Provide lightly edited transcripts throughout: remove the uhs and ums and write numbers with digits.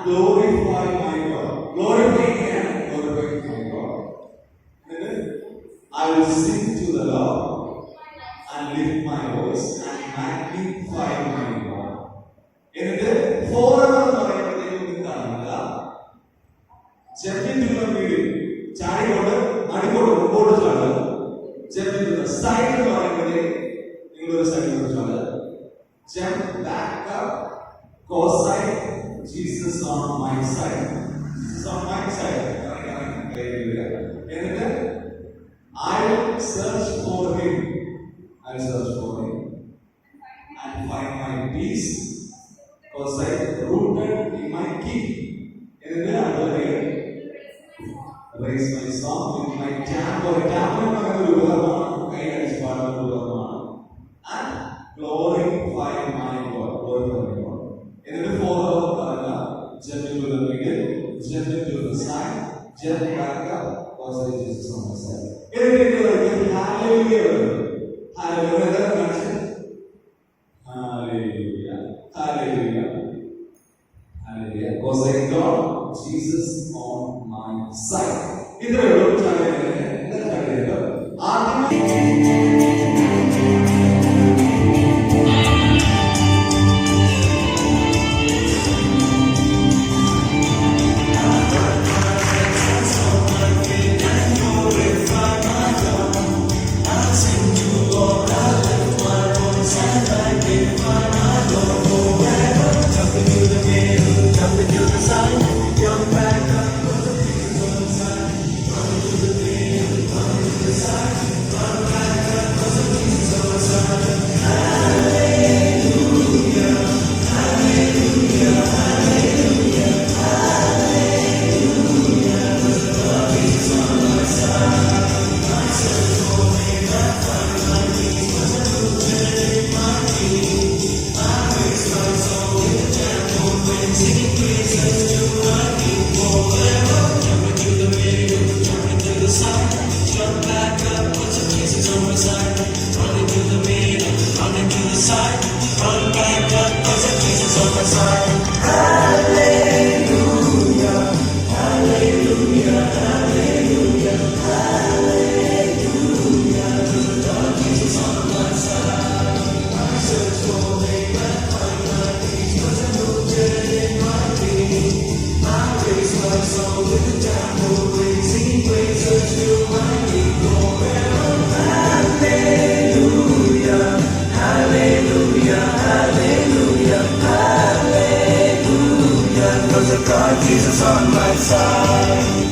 glorify my God. Glorify and glorify my God. I will sing to the Lord and lift my voice and magnify my God. എന്നിട്ട് forever എന്ന് പറയുമ്പോഴത്തേക്കും കാണുന്നില്ല. Jump into the middle. ചാടിക്കൊണ്ട് നടുക്കോട്ട് മുമ്പോട്ട് ചാടുക. Jump into the side എന്ന് പറയുമ്പോഴത്തേക്ക് നിങ്ങളൊരു സൈഡിലോട്ട് ചാടുക. Jump back up. Cosine. Jesus on my side. Jesus on my side. എന്നിട്ട് I will search for him. I will search for him and find my peace, because I am rooted in my King. And then I will raise my song with my tambour. And glorify my God. Glorify my God. And then before jump into the middle, jump into the side, jump back up, because I Jesus on my side. Hallelujah. Hallelujah. Hallelujah. Hallelujah. Hallelujah. Because I got Jesus on my side. Jesus on my side.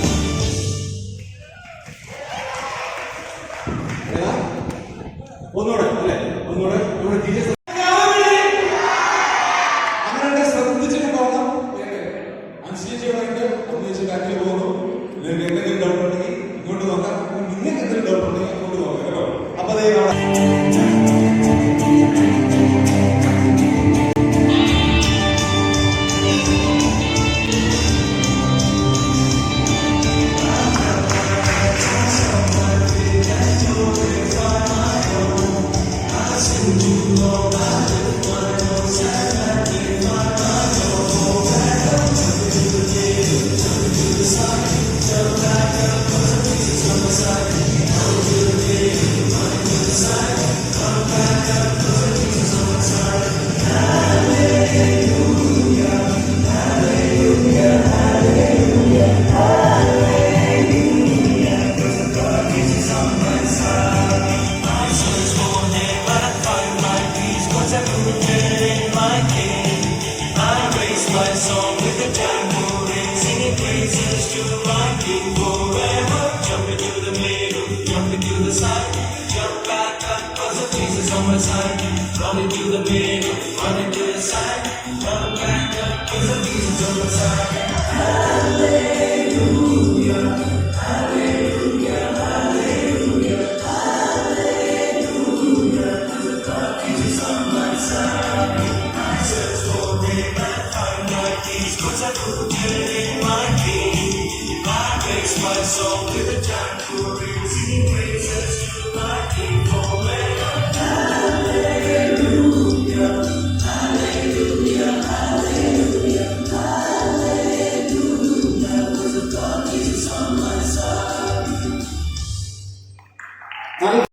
Hallelujah, hallelujah. நிறைய